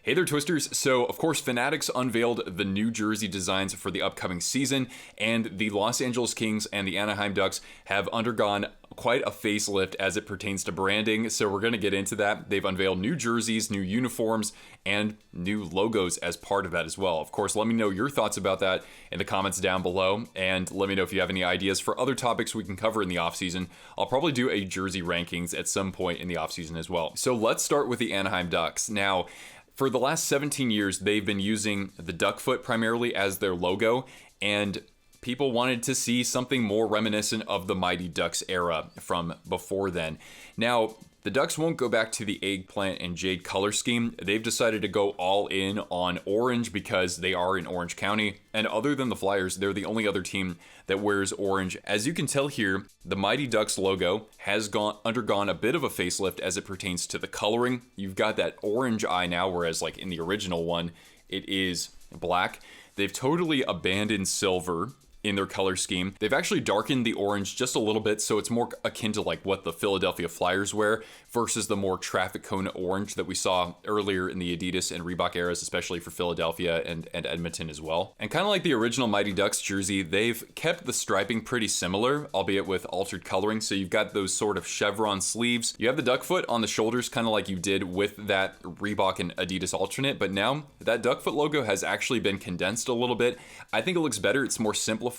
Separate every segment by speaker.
Speaker 1: Hey there, Twisters. So, of course, Fanatics unveiled the new jersey designs for the upcoming season, and the Los Angeles Kings and the Anaheim Ducks have undergone quite a facelift as it pertains to branding, so we're going to get into that. They've unveiled new jerseys, new uniforms, and new logos as part of that as well. Of course, let me know your thoughts about that in the comments down below, and let me know if you have any ideas for other topics we can cover in the offseason. I'll probably do a jersey rankings at some point in the offseason as well. So let's start with the Anaheim Ducks. Now, for the last 17 years, they've been using the duck foot primarily as their logo, and people wanted to see something more reminiscent of the Mighty Ducks era from before then. Now, the Ducks won't go back to the eggplant and jade color scheme. They've decided to go all in on orange because they are in Orange County, and other than the Flyers, they're the only other team that wears orange. As you can tell here, the Mighty Ducks logo has undergone a bit of a facelift as it pertains to the coloring. You've got that orange eye now, whereas like in the original one, it is black. They've totally abandoned silver in their color scheme. They've actually darkened the orange just a little bit, so it's more akin to like what the Philadelphia Flyers wear versus the more traffic cone orange that we saw earlier in the Adidas and Reebok eras, especially for Philadelphia and Edmonton as well. And kind of like the original Mighty Ducks jersey, they've kept the striping pretty similar, albeit with altered coloring. So you've got those sort of chevron sleeves. You have the duck foot on the shoulders, kind of like you did with that Reebok and Adidas alternate, but now that duck foot logo has actually been condensed a little bit. I think it looks better. It's more simplified.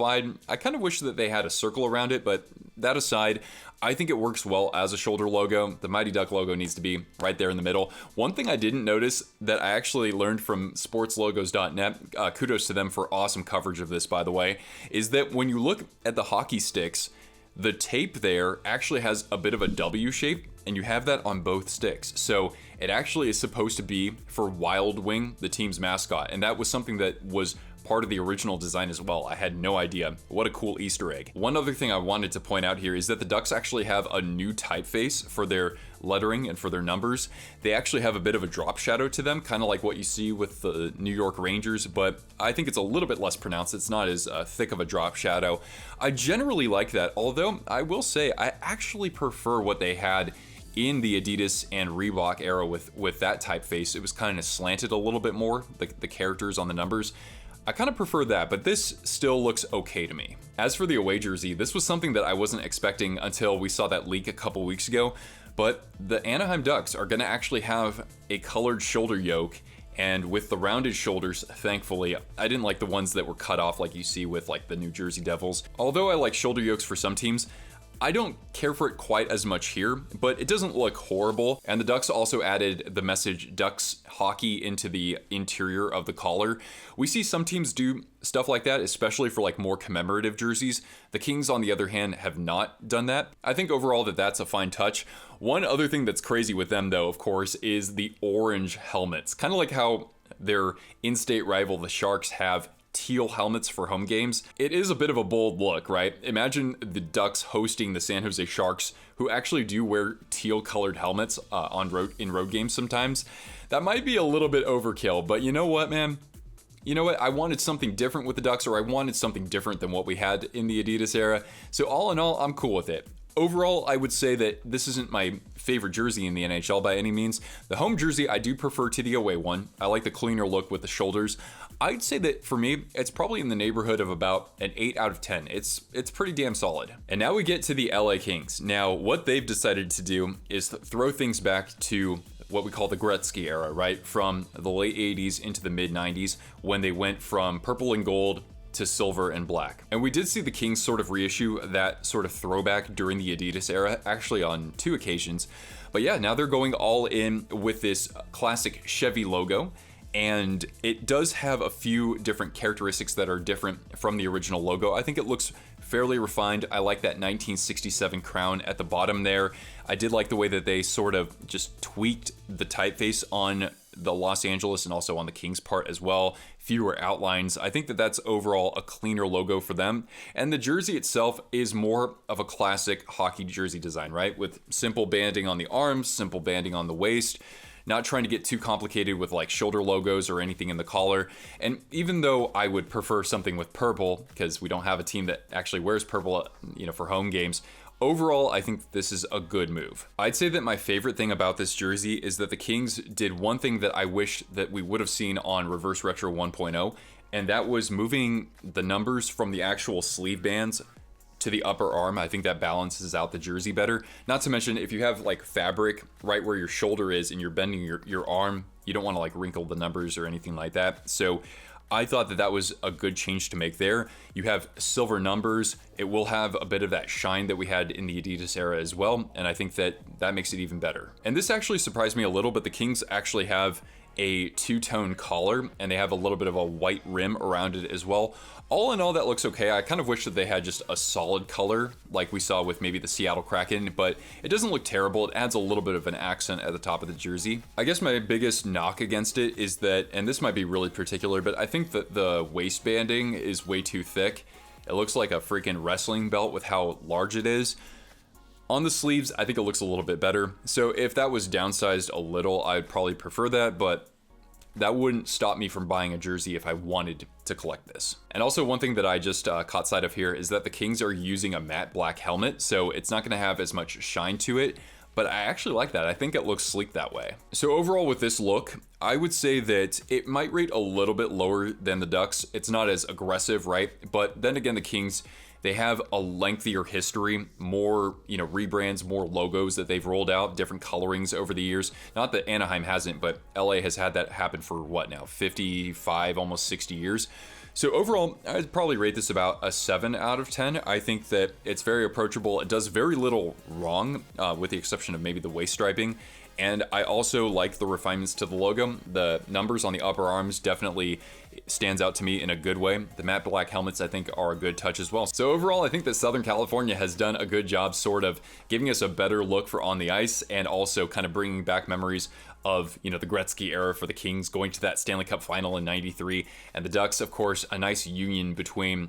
Speaker 1: I kind of wish that they had a circle around it, but that aside, I think it works well as a shoulder logo. The Mighty Duck logo needs to be right there in the middle. One thing I didn't notice that I actually learned from sportslogos.net, kudos to them for awesome coverage of this, by the way, is that when you look at the hockey sticks, the tape there actually has a bit of a W shape, and you have that on both sticks. So it actually is supposed to be for Wild Wing, the team's mascot, and that was something that was part of the original design as well. I had no idea. What a cool Easter egg. One other thing I wanted to point out here is that the Ducks actually have a new typeface for their lettering and for their numbers. They actually have a bit of a drop shadow to them, kind of like what you see with the New York Rangers, but I think it's a little bit less pronounced. It's not as thick of a drop shadow. I generally like that, although I will say I actually prefer what they had in the Adidas and Reebok era with that typeface. It was kind of slanted a little bit more, the characters on the numbers. I kind of prefer that, but this still looks okay to me. As for the away jersey, this was something that I wasn't expecting until we saw that leak a couple weeks ago, but the Anaheim Ducks are going to actually have a colored shoulder yoke, and with the rounded shoulders, thankfully. I didn't like the ones that were cut off like you see with like the New Jersey Devils. Although I like shoulder yokes for some teams, I don't care for it quite as much here, but it doesn't look horrible. And the Ducks also added the message Ducks Hockey into the interior of the collar. We see some teams do stuff like that, especially for like more commemorative jerseys. The Kings, on the other hand, have not done that. I think overall that's a fine touch. One other thing that's crazy with them, though, of course, is the orange helmets. Kind of like how their in-state rival, the Sharks, have teal helmets for home games. It is a bit of a bold look, right? Imagine the Ducks hosting the San Jose Sharks, who actually do wear teal colored helmets in road games sometimes. That might be a little bit overkill, but you know what, man? You know what? I wanted something different with the Ducks, or I wanted something different than what we had in the Adidas era. So all in all, I'm cool with it. Overall, I would say that this isn't my favorite jersey in the NHL by any means. The home jersey I do prefer to the away one. I like the cleaner look with the shoulders. I'd say that for me, it's probably in the neighborhood of about an 8 out of 10. It's pretty damn solid. And now we get to the LA Kings. Now, what they've decided to do is throw things back to what we call the Gretzky era, right? From the late 80s into the mid 90s, when they went from purple and gold to silver and black. And we did see the Kings sort of reissue that sort of throwback during the Adidas era, actually on 2 occasions. But yeah, now they're going all in with this classic Chevy logo. And it does have a few different characteristics that are different from the original logo. I think it looks fairly refined. I like that 1967 crown at the bottom there. I did like the way that they sort of just tweaked the typeface on the Los Angeles and also on the Kings part as well. Fewer outlines. I think that that's overall a cleaner logo for them. And the jersey itself is more of a classic hockey jersey design, right? With simple banding on the arms, simple banding on the waist. Not trying to get too complicated with like shoulder logos or anything in the collar. And even though I would prefer something with purple, because we don't have a team that actually wears purple, for home games, Overall, I think this is a good move. I'd say that my favorite thing about this jersey is that the Kings did one thing that I wish that we would have seen on Reverse Retro 1.0, and that was moving the numbers from the actual sleeve bands to the upper arm. I think that balances out the jersey better. Not to mention, if you have like fabric right where your shoulder is and you're bending your arm, you don't want to like wrinkle the numbers or anything like that. So I thought that that was a good change to make there. You have silver numbers. It will have a bit of that shine that we had in the Adidas era as well, and I think that that makes it even better. And this actually surprised me a little, but the Kings actually have a two-tone collar, and they have a little bit of a white rim around it as well. All in all, that looks okay. I kind of wish that they had just a solid color like we saw with maybe the Seattle Kraken, but it doesn't look terrible. It adds a little bit of an accent at the top of the jersey. I guess my biggest knock against it is that, and this might be really particular, but I think that the waistbanding is way too thick. It looks like a freaking wrestling belt with how large it is. On the sleeves, I think it looks a little bit better. So if that was downsized a little, I'd probably prefer that, but that wouldn't stop me from buying a jersey if I wanted to collect this. And also one thing that I just caught sight of here is that the Kings are using a matte black helmet, so it's not gonna have as much shine to it, but I actually like that. I think it looks sleek that way. So overall with this look, I would say that it might rate a little bit lower than the Ducks. It's not as aggressive, right? But then again, the Kings, they have a lengthier history, more, rebrands, more logos that they've rolled out, different colorings over the years. Not that Anaheim hasn't, but LA has had that happen for what now, 55, almost 60 years. So overall, I'd probably rate this about a 7 out of 10. I think that it's very approachable. It does very little wrong, with the exception of maybe the waist striping. And I also like the refinements to the logo. The numbers on the upper arms definitely stands out to me in a good way. The matte black helmets, I think, are a good touch as well. So overall, I think that Southern California has done a good job sort of giving us a better look for on the ice, and also kind of bringing back memories of, the Gretzky era for the Kings, going to that Stanley Cup final in '93, and the Ducks, of course, a nice union between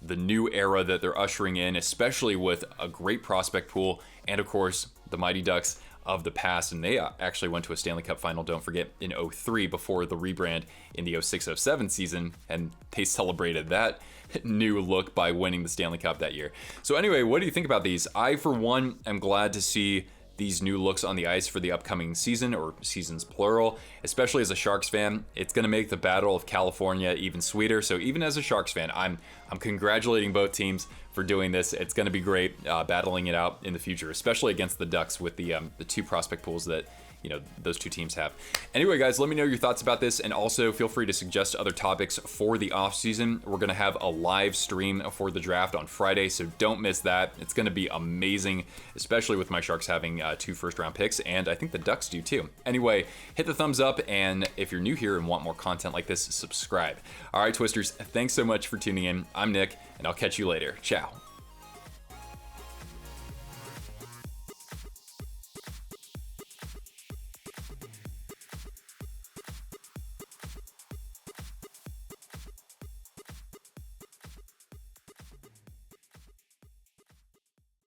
Speaker 1: the new era that they're ushering in, especially with a great prospect pool, and of course, the Mighty Ducks of the past. And they actually went to a Stanley Cup final, don't forget, in '03 before the rebrand in the '06-07 season, and they celebrated that new look by winning the Stanley Cup that year. So anyway, what do you think about these? I, for one, am glad to see these new looks on the ice for the upcoming season, or seasons plural. Especially as a Sharks fan, it's going to make the Battle of California even sweeter. So even as a Sharks fan, I'm congratulating both teams for doing this. It's going to be great battling it out in the future, especially against the Ducks with the two prospect pools that those two teams have. Anyway, guys, let me know your thoughts about this, and also feel free to suggest other topics for the offseason. We're going to have a live stream for the draft on Friday, so don't miss that. It's going to be amazing, especially with my Sharks having 2 first-round picks, and I think the Ducks do too. Anyway, hit the thumbs up, and if you're new here and want more content like this, subscribe. All right, Twisters, thanks so much for tuning in. I'm Nick, and I'll catch you later. Ciao.